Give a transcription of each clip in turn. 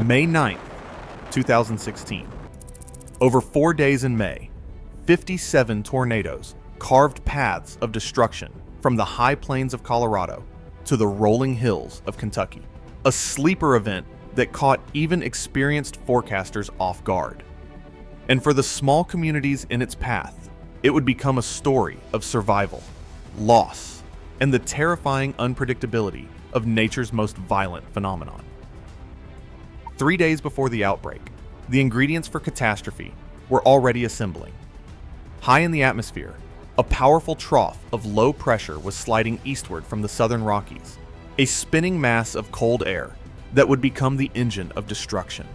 May 9th, 2016. Over 4 days in May, 57 tornadoes carved paths of destruction from the high plains of Colorado to the rolling hills of Kentucky. A sleeper event that caught even experienced forecasters off guard. And for the small communities in its path, it would become a story of survival, loss, and the terrifying unpredictability of nature's most violent phenomenon. 3 days before the outbreak, the ingredients for catastrophe were already assembling. High in the atmosphere, a powerful trough of low pressure was sliding eastward from the southern Rockies, a spinning mass of cold air that would become the engine of destruction.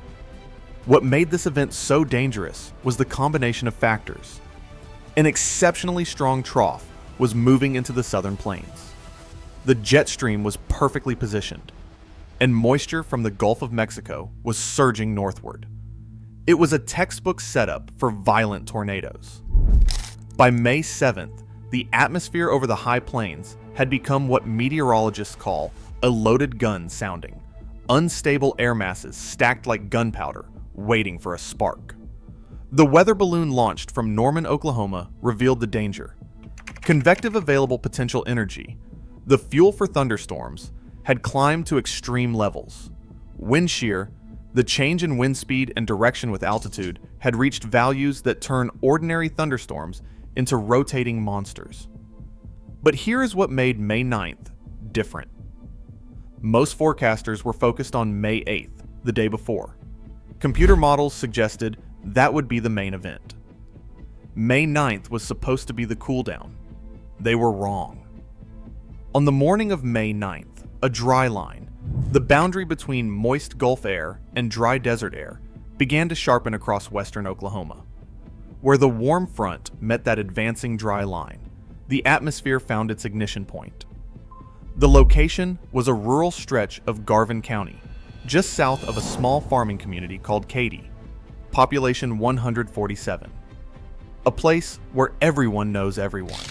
What made this event so dangerous was the combination of factors. An exceptionally strong trough was moving into the southern plains. The jet stream was perfectly positioned, and moisture from the Gulf of Mexico was surging northward. It was a textbook setup for violent tornadoes. By May 7th, the atmosphere over the high plains had become what meteorologists call a loaded gun sounding, unstable air masses stacked like gunpowder, waiting for a spark. The weather balloon launched from Norman, Oklahoma, revealed the danger. Convective available potential energy, the fuel for thunderstorms, had climbed to extreme levels. Wind shear, the change in wind speed and direction with altitude, had reached values that turn ordinary thunderstorms into rotating monsters. But here is what made May 9th different. Most forecasters were focused on May 8th, the day before. Computer models suggested that would be the main event. May 9th was supposed to be the cool down. They were wrong. On the morning of May 9th, a dry line, the boundary between moist Gulf air and dry desert air, began to sharpen across western Oklahoma. Where the warm front met that advancing dry line, the atmosphere found its ignition point. The location was a rural stretch of Garvin County, just south of a small farming community called Katy, population 147. A place where everyone knows everyone,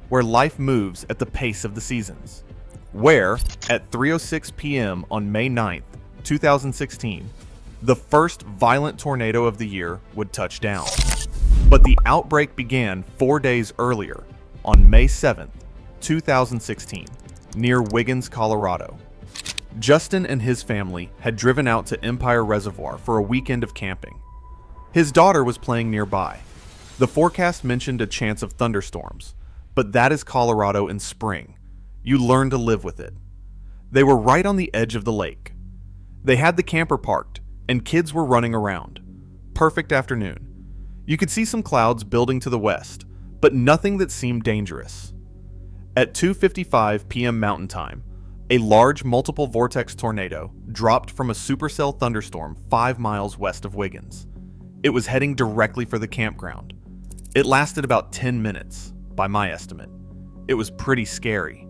where life moves at the pace of the seasons, where, at 3:06 p.m. on May 9th, 2016, the first violent tornado of the year would touch down. But the outbreak began 4 days earlier, on May 7th, 2016, near Wiggins, Colorado. Justin and his family had driven out to Empire Reservoir for a weekend of camping. His daughter was playing nearby. The forecast mentioned a chance of thunderstorms, but that is Colorado in spring. You learn to live with it. They were right on the edge of the lake. They had the camper parked, and kids were running around. Perfect afternoon. You could see some clouds building to the west, but nothing that seemed dangerous. At 2:55 p.m. Mountain Time, a large multiple vortex tornado dropped from a supercell thunderstorm 5 miles west of Wiggins. It was heading directly for the campground. It lasted about 10 minutes, by my estimate. It was pretty scary.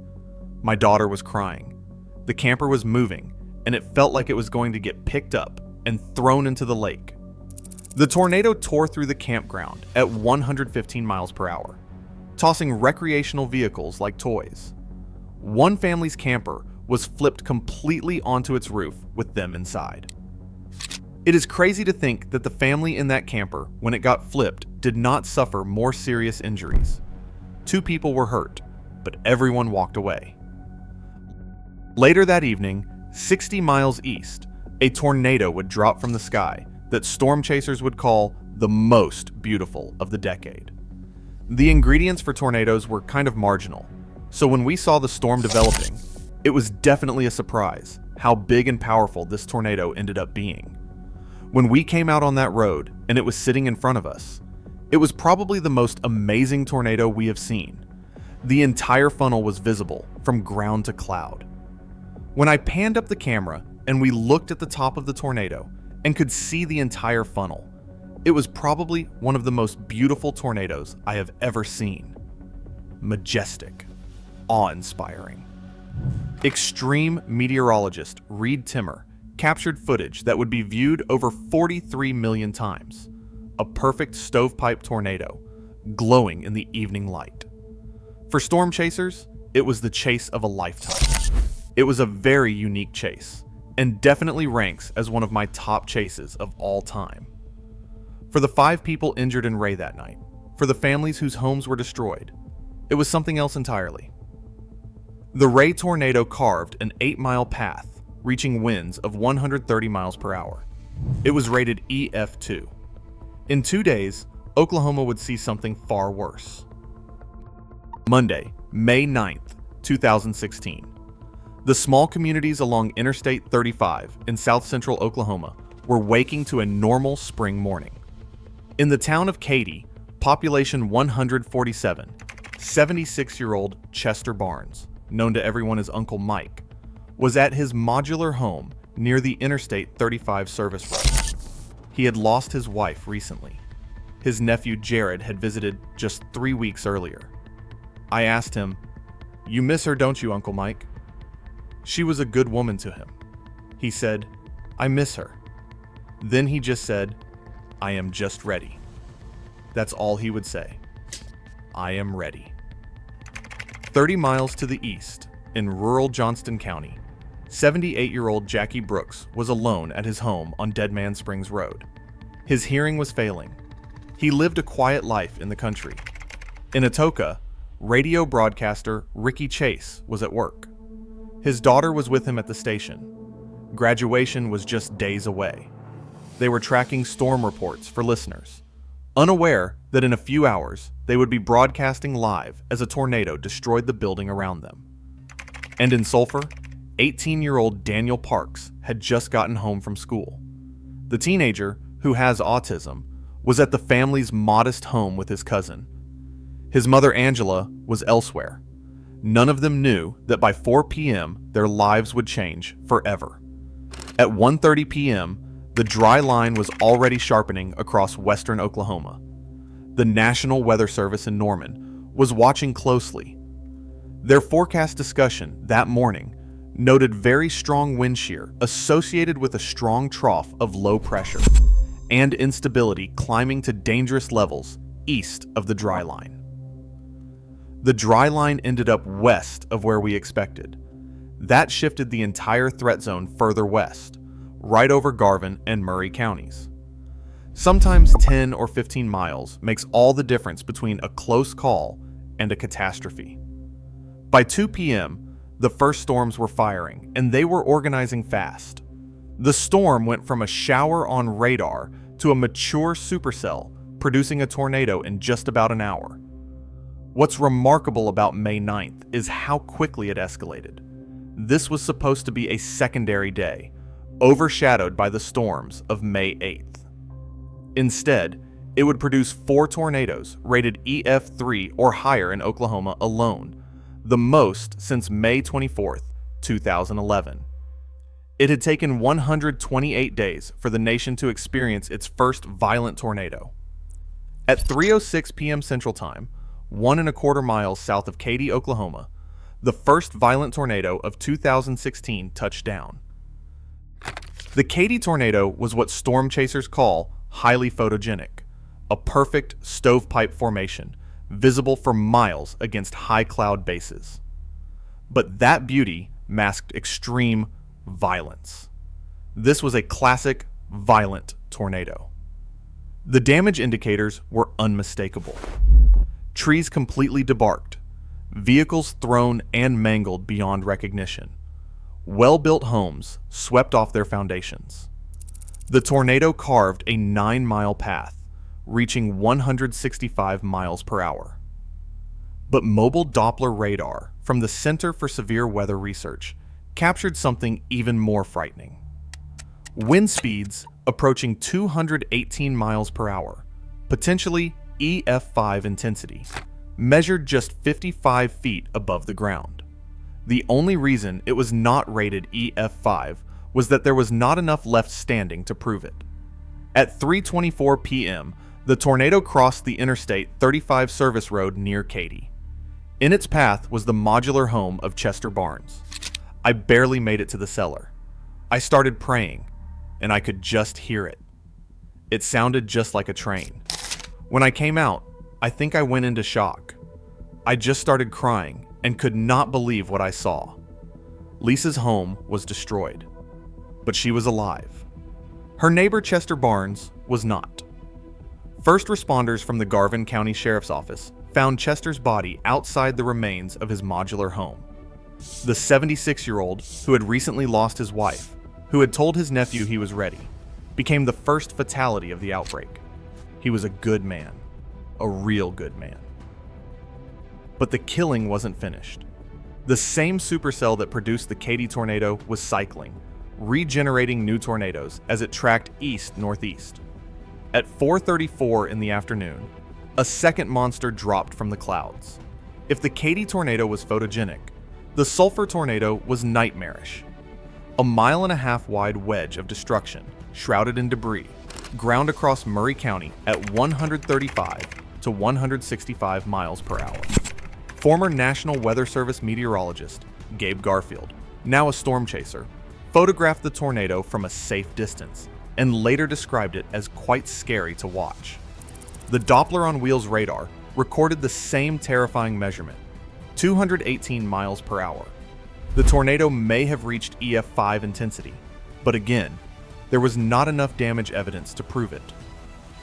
My daughter was crying. The camper was moving, and it felt like it was going to get picked up and thrown into the lake. The tornado tore through the campground at 115 miles per hour, tossing recreational vehicles like toys. One family's camper was flipped completely onto its roof with them inside. It is crazy to think that the family in that camper, when it got flipped, did not suffer more serious injuries. 2 people were hurt, but everyone walked away. Later that evening, 60 miles east, a tornado would drop from the sky that storm chasers would call the most beautiful of the decade. The ingredients for tornadoes were kind of marginal, so when we saw the storm developing, it was definitely a surprise how big and powerful this tornado ended up being. When we came out on that road and it was sitting in front of us, it was probably the most amazing tornado we have seen. The entire funnel was visible from ground to cloud. When I panned up the camera and we looked at the top of the tornado and could see the entire funnel, it was probably one of the most beautiful tornadoes I have ever seen. Majestic, awe-inspiring. Extreme meteorologist Reed Timmer captured footage that would be viewed over 43 million times. A perfect stovepipe tornado, glowing in the evening light. For storm chasers, it was the chase of a lifetime. It was a very unique chase, and definitely ranks as one of my top chases of all time. For the 5 people injured in Ray that night, for the families whose homes were destroyed, it was something else entirely. The Ray tornado carved an 8-mile path, reaching winds of 130 miles per hour. It was rated EF2. In 2 days, Oklahoma would see something far worse. Monday, May 9th, 2016. The small communities along Interstate 35 in south-central Oklahoma were waking to a normal spring morning. In the town of Katy, population 147, 76-year-old Chester Barnes, known to everyone as Uncle Mike, was at his modular home near the Interstate 35 service road. He had lost his wife recently. His nephew Jared had visited just 3 weeks earlier. I asked him, "You miss her, don't you, Uncle Mike?" She was a good woman to him. He said, "I miss her." Then he just said, "I am just ready." That's all he would say. I am ready. 30 miles to the east, in rural Johnston County, 78-year-old Jackie Brooks was alone at his home on Dead Man Springs Road. His hearing was failing. He lived a quiet life in the country. In Atoka, radio broadcaster Ricky Chase was at work. His daughter was with him at the station. Graduation was just days away. They were tracking storm reports for listeners, unaware that in a few hours they would be broadcasting live as a tornado destroyed the building around them. And in Sulphur, 18-year-old Daniel Parks had just gotten home from school. The teenager, who has autism, was at the family's modest home with his cousin. His mother Angela was elsewhere. None of them knew that by 4 p.m. their lives would change forever. At 1:30 p.m., the dry line was already sharpening across western Oklahoma. The National Weather Service in Norman was watching closely. Their forecast discussion that morning noted very strong wind shear associated with a strong trough of low pressure and instability climbing to dangerous levels east of the dry line. The dry line ended up west of where we expected. That shifted the entire threat zone further west, right over Garvin and Murray counties. Sometimes 10 or 15 miles makes all the difference between a close call and a catastrophe. By 2 p.m., the first storms were firing, and they were organizing fast. The storm went from a shower on radar to a mature supercell, producing a tornado in just about an hour. What's remarkable about May 9th is how quickly it escalated. This was supposed to be a secondary day, overshadowed by the storms of May 8th. Instead, it would produce 4 tornadoes rated EF3 or higher in Oklahoma alone, the most since May 24th, 2011. It had taken 128 days for the nation to experience its first violent tornado. At 3:06 p.m. Central Time, 1¼ miles south of Katy, Oklahoma, the first violent tornado of 2016 touched down. The Katy tornado was what storm chasers call highly photogenic, a perfect stovepipe formation, visible for miles against high cloud bases. But that beauty masked extreme violence. This was a classic violent tornado. The damage indicators were unmistakable. Trees completely debarked, vehicles thrown and mangled beyond recognition, well-built homes swept off their foundations. The tornado carved a 9-mile path, reaching 165 miles per hour. But mobile Doppler radar from the Center for Severe Weather Research captured something even more frightening. Wind speeds approaching 218 miles per hour, potentially EF5 intensity, measured just 55 feet above the ground. The only reason it was not rated EF5 was that there was not enough left standing to prove it. At 3:24 p.m., the tornado crossed the Interstate 35 service road near Katy. In its path was the modular home of Chester Barnes. I barely made it to the cellar. I started praying, and I could just hear it. It sounded just like a train. When I came out, I think I went into shock. I just started crying and could not believe what I saw. Lisa's home was destroyed. but she was alive. Her neighbor Chester Barnes was not. First responders from the Garvin County Sheriff's Office found Chester's body outside the remains of his modular home. The 76-year-old, who had recently lost his wife, who had told his nephew he was ready, became the first fatality of the outbreak. He was a good man, a real good man. But the killing wasn't finished. The same supercell that produced the Katy tornado was cycling, regenerating new tornadoes as it tracked east-northeast. At 4:34 in the afternoon, a second monster dropped from the clouds. If the Katy tornado was photogenic, the Sulphur tornado was nightmarish. A 1.5 mile wide wedge of destruction, shrouded in debris, ground across Murray County at 135 to 165 miles per hour. Former National Weather Service meteorologist Gabe Garfield, now a storm chaser, photographed the tornado from a safe distance and later described it as quite scary to watch. The Doppler on wheels radar recorded the same terrifying measurement, 218 miles per hour. The tornado may have reached EF5 intensity, but again, there was not enough damage evidence to prove it.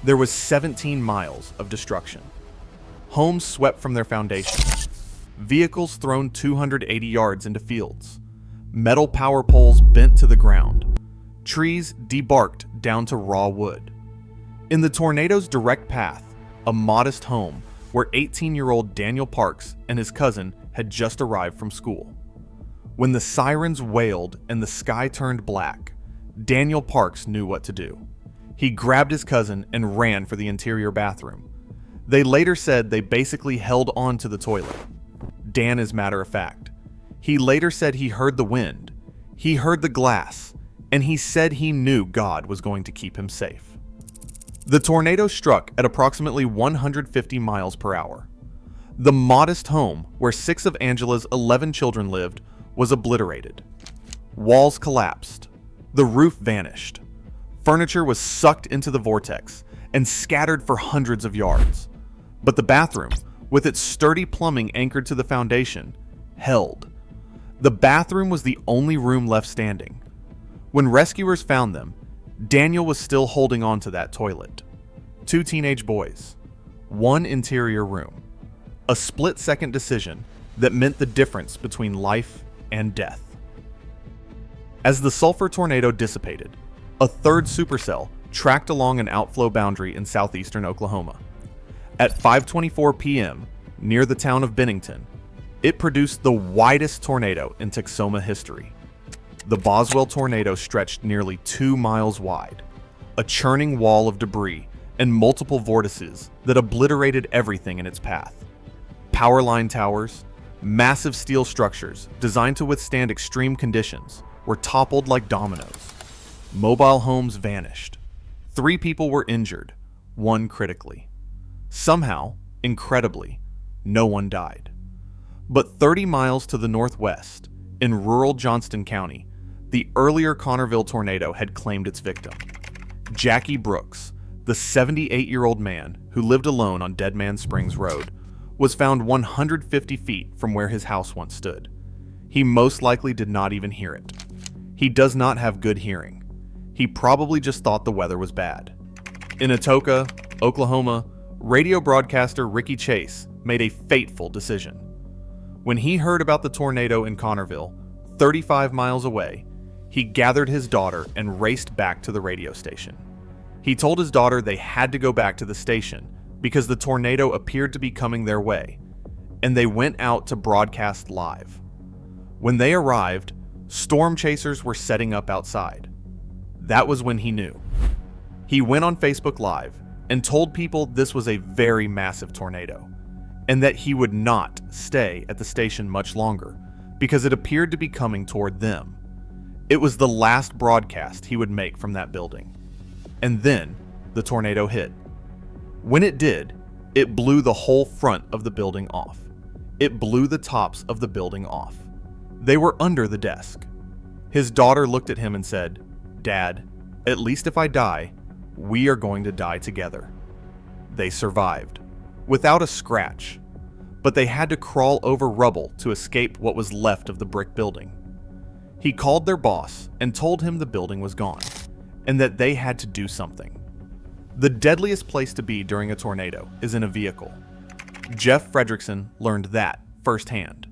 There was 17 miles of destruction. Homes swept from their foundations. Vehicles thrown 280 yards into fields. Metal power poles bent to the ground. Trees debarked down to raw wood. In the tornado's direct path, a modest home where 18-year-old Daniel Parks and his cousin had just arrived from school. When the sirens wailed and the sky turned black, Daniel Parks knew what to do. He grabbed his cousin and ran for the interior bathroom. They later said they basically held on to the toilet. Dan is matter of fact. He later said he heard the wind, he heard the glass, and he said he knew God was going to keep him safe. The tornado struck at approximately 150 miles per hour. The modest home where 6 of Angela's 11 children lived was obliterated. Walls collapsed. The roof vanished. Furniture was sucked into the vortex and scattered for hundreds of yards. But the bathroom, with its sturdy plumbing anchored to the foundation, held. The bathroom was the only room left standing. When rescuers found them, Daniel was still holding on to that toilet. 2 teenage boys, 1 interior room. A split-second decision that meant the difference between life and death. As the Sulphur tornado dissipated, a third supercell tracked along an outflow boundary in southeastern Oklahoma. At 5:24 p.m., near the town of Bennington, it produced the widest tornado in Texoma history. The Boswell tornado stretched nearly 2 miles wide, a churning wall of debris and multiple vortices that obliterated everything in its path. Power line towers, massive steel structures designed to withstand extreme conditions, were toppled like dominoes. Mobile homes vanished. 3 people were injured, 1 critically. Somehow, incredibly, no one died. But 30 miles to the northwest, in rural Johnston County, the earlier Connerville tornado had claimed its victim. Jackie Brooks, the 78-year-old man who lived alone on Dead Man Springs Road, was found 150 feet from where his house once stood. He most likely did not even hear it. He does not have good hearing. He probably just thought the weather was bad. In Atoka, Oklahoma, radio broadcaster Ricky Chase made a fateful decision. When he heard about the tornado in Connerville, 35 miles away, he gathered his daughter and raced back to the radio station. He told his daughter they had to go back to the station because the tornado appeared to be coming their way, and they went out to broadcast live. When they arrived, storm chasers were setting up outside. That was when he knew. He went on Facebook Live and told people this was a very massive tornado, and that he would not stay at the station much longer because it appeared to be coming toward them. It was the last broadcast he would make from that building. And then the tornado hit. When it did, it blew the whole front of the building off. It blew the tops of the building off. They were under the desk. His daughter looked at him and said, "Dad, at least if I die, we are going to die together." They survived, without a scratch, but they had to crawl over rubble to escape what was left of the brick building. He called their boss and told him the building was gone, and that they had to do something. The deadliest place to be during a tornado is in a vehicle. Jeff Fredrickson learned that firsthand.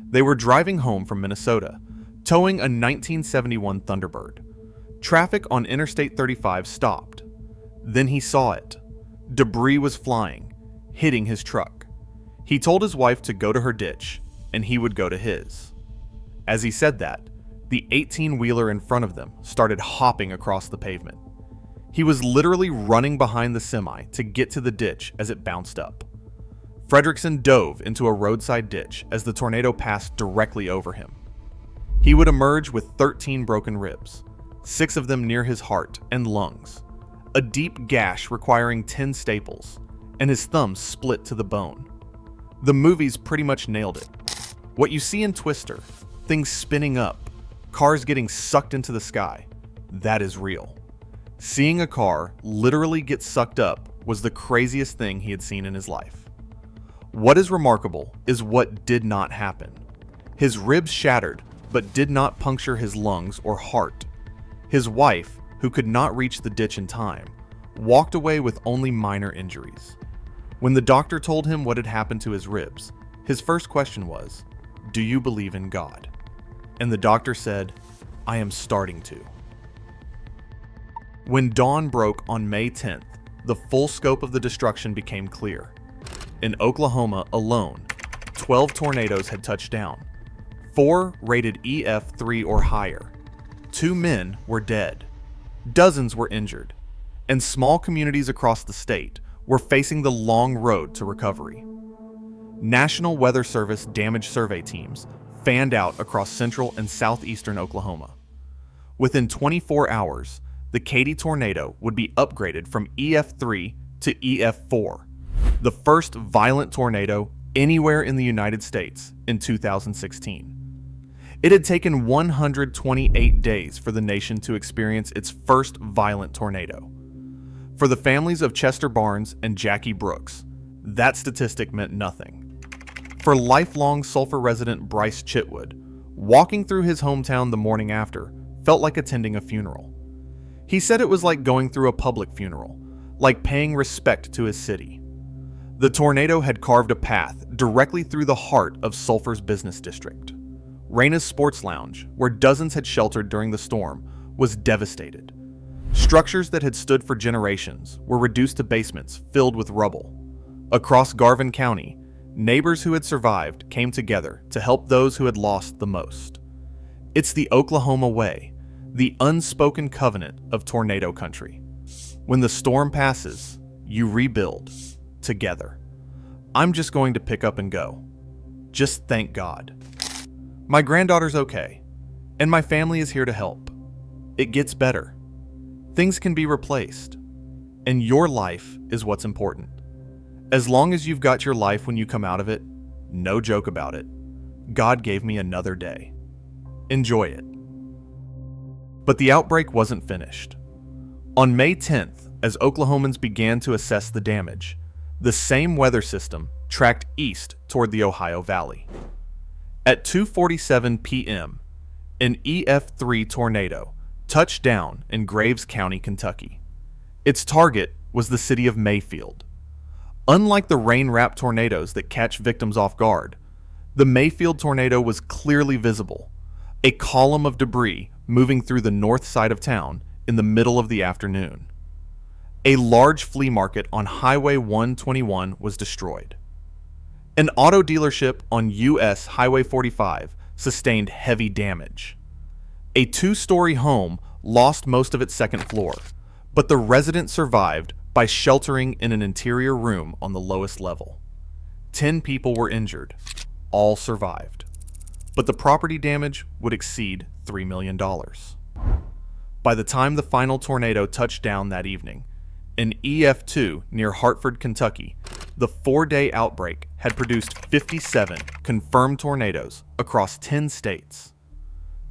They were driving home from Minnesota, towing a 1971 Thunderbird. Traffic on Interstate 35 stopped. Then he saw it. Debris was flying, hitting his truck. He told his wife to go to her ditch, and he would go to his. As he said that, the 18-wheeler in front of them started hopping across the pavement. He was literally running behind the semi to get to the ditch as it bounced up. Fredrickson dove into a roadside ditch as the tornado passed directly over him. He would emerge with 13 broken ribs, 6 of them near his heart and lungs, a deep gash requiring 10 staples, and his thumb split to the bone. The movies pretty much nailed it. What you see in Twister, things spinning up, cars getting sucked into the sky, that is real. Seeing a car literally get sucked up was the craziest thing he had seen in his life. What is remarkable is what did not happen. His ribs shattered, but did not puncture his lungs or heart. His wife, who could not reach the ditch in time, walked away with only minor injuries. When the doctor told him what had happened to his ribs, his first question was, "Do you believe in God?" And the doctor said, "I am starting to." When dawn broke on May 10th, the full scope of the destruction became clear. In Oklahoma alone, 12 tornadoes had touched down, 4 rated EF3 or higher. 2 men were dead. Dozens were injured, and small communities across the state were facing the long road to recovery. National Weather Service damage survey teams fanned out across central and southeastern Oklahoma. Within 24 hours, the Katy tornado would be upgraded from EF3 to EF4, the first violent tornado anywhere in the United States in 2016. It had taken 128 days for the nation to experience its first violent tornado. For the families of Chester Barnes and Jackie Brooks, that statistic meant nothing. For lifelong Sulphur resident Bryce Chitwood, walking through his hometown the morning after felt like attending a funeral. He said it was like going through a public funeral, like paying respect to his city. The tornado had carved a path directly through the heart of Sulphur's business district. Raina's Sports Lounge, where dozens had sheltered during the storm, was devastated. Structures that had stood for generations were reduced to basements filled with rubble. Across Garvin County, neighbors who had survived came together to help those who had lost the most. It's the Oklahoma way, the unspoken covenant of tornado country. When the storm passes, you rebuild together. I'm just going to pick up and go. Just thank God. My granddaughter's okay, and my family is here to help. It gets better. Things can be replaced, and your life is what's important. As long as you've got your life when you come out of it, no joke about it. God gave me another day. Enjoy it. But the outbreak wasn't finished. On May 10th, as Oklahomans began to assess the damage, the same weather system tracked east toward the Ohio Valley. At 2:47 p.m., an EF3 tornado touched down in Graves County, Kentucky. Its target was the city of Mayfield. Unlike the rain-wrapped tornadoes that catch victims off guard, the Mayfield tornado was clearly visible, a column of debris moving through the north side of town in the middle of the afternoon. A large flea market on Highway 121 was destroyed. An auto dealership on US Highway 45 sustained heavy damage. A 2-story home lost most of its second floor, but the resident survived by sheltering in an interior room on the lowest level. 10 people were injured. All survived. But the property damage would exceed $3 million. By the time the final tornado touched down that evening, in EF2 near Hartford, Kentucky, the 4-day outbreak had produced 57 confirmed tornadoes across 10 states.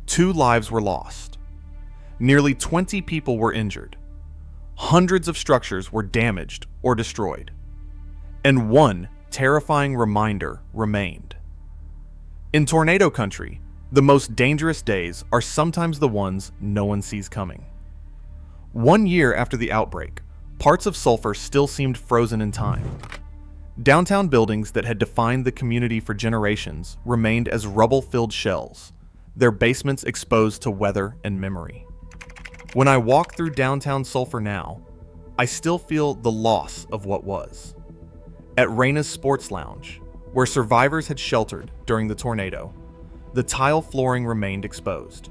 2 lives were lost. Nearly 20 people were injured. Hundreds of structures were damaged or destroyed. And one terrifying reminder remained. In tornado country, The most dangerous days are sometimes the ones no one sees coming. 1 year after the outbreak, parts of Sulphur still seemed frozen in time. Downtown buildings that had defined the community for generations remained as rubble-filled shells, their basements exposed to weather and memory. When I walk through downtown Sulphur now, I still feel the loss of what was. At Raina's Sports Lounge, where survivors had sheltered during the tornado, the tile flooring remained exposed,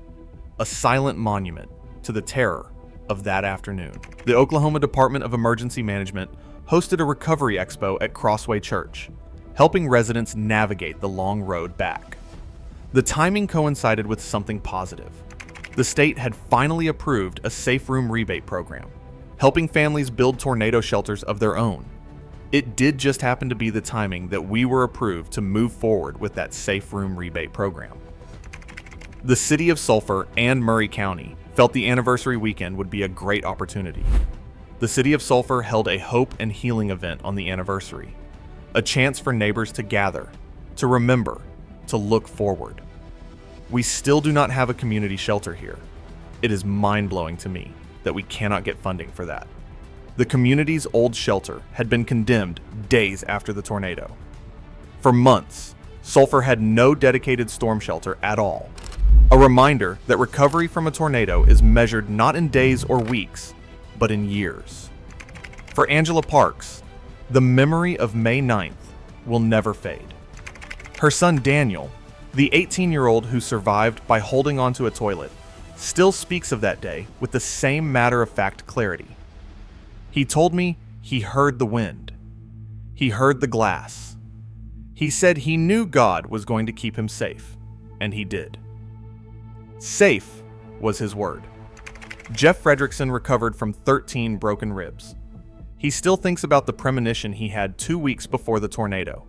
a silent monument to the terror of that afternoon. The Oklahoma Department of Emergency Management hosted a recovery expo at Crossway Church, helping residents navigate the long road back. The timing coincided with something positive. The state had finally approved a safe room rebate program, helping families build tornado shelters of their own. It did just happen to be the timing that we were approved to move forward with that safe room rebate program. The city of Sulphur and Murray County felt the anniversary weekend would be a great opportunity. The city of Sulphur held a hope and healing event on the anniversary, a chance for neighbors to gather, to remember, to look forward. We still do not have a community shelter here. It is mind-blowing to me that we cannot get funding for that. The community's old shelter had been condemned days after the tornado. For months, Sulphur had no dedicated storm shelter at all. A reminder that recovery from a tornado is measured not in days or weeks, but in years. For Angela Parks, the memory of May 9th will never fade. Her son Daniel, the 18-year-old who survived by holding onto a toilet, still speaks of that day with the same matter-of-fact clarity. He told me he heard the wind. He heard the glass. He said he knew God was going to keep him safe, and he did. Safe was his word. Jeff Fredrickson recovered from 13 broken ribs. He still thinks about the premonition he had 2 weeks before the tornado.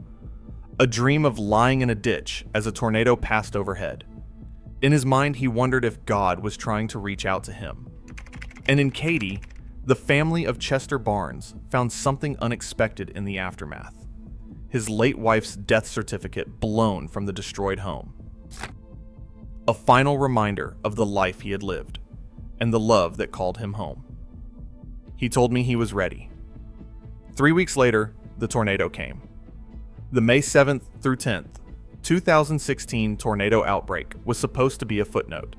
A dream of lying in a ditch as a tornado passed overhead. In his mind, he wondered if God was trying to reach out to him. And in Katy, the family of Chester Barnes found something unexpected in the aftermath. His late wife's death certificate blown from the destroyed home. A final reminder of the life he had lived, and the love that called him home. He told me he was ready. 3 weeks later, the tornado came. The May 7th through 10th, 2016 tornado outbreak was supposed to be a footnote,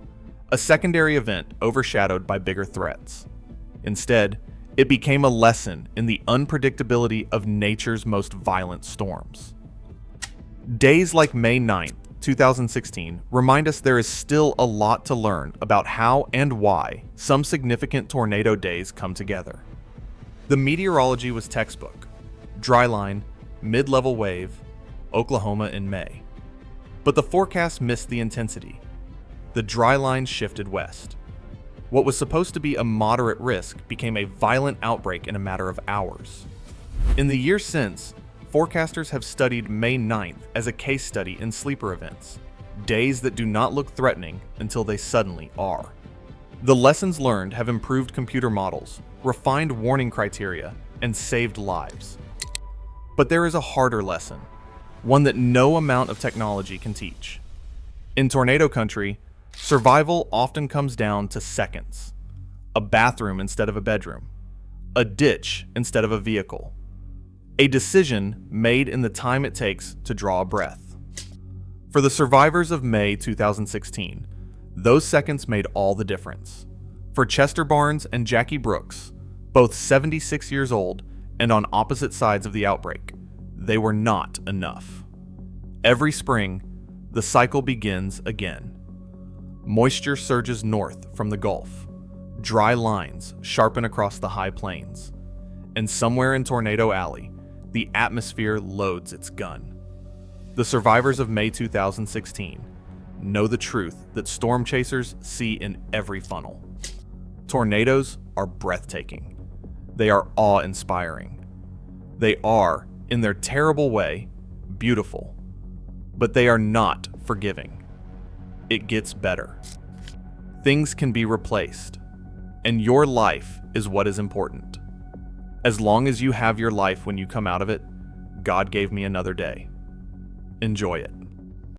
a secondary event overshadowed by bigger threats. Instead, it became a lesson in the unpredictability of nature's most violent storms. Days like May 9th, 2016 remind us there is still a lot to learn about how and why some significant tornado days come together. The meteorology was textbook: dry line, mid-level wave, Oklahoma in May. But the forecast missed the intensity. The dry line shifted west. What was supposed to be a moderate risk became a violent outbreak in a matter of hours. In the years since, forecasters have studied May 9th as a case study in sleeper events, days that do not look threatening until they suddenly are. The lessons learned have improved computer models, refined warning criteria, and saved lives. But there is a harder lesson, one that no amount of technology can teach. In tornado country, survival often comes down to seconds. A bathroom instead of a bedroom. A ditch instead of a vehicle. A decision made in the time it takes to draw a breath. For the survivors of May 2016, those seconds made all the difference. For Chester Barnes and Jackie Brooks, both 76 years old and on opposite sides of the outbreak, they were not enough. Every spring, the cycle begins again. Moisture surges north from the Gulf. Dry lines sharpen across the high plains. And somewhere in Tornado Alley, the atmosphere loads its gun. The survivors of May 2016 know the truth that storm chasers see in every funnel. Tornadoes are breathtaking. They are awe-inspiring. They are, in their terrible way, beautiful. But they are not forgiving. It gets better. Things can be replaced, and your life is what is important. As long as you have your life when you come out of it, God gave me another day. Enjoy it.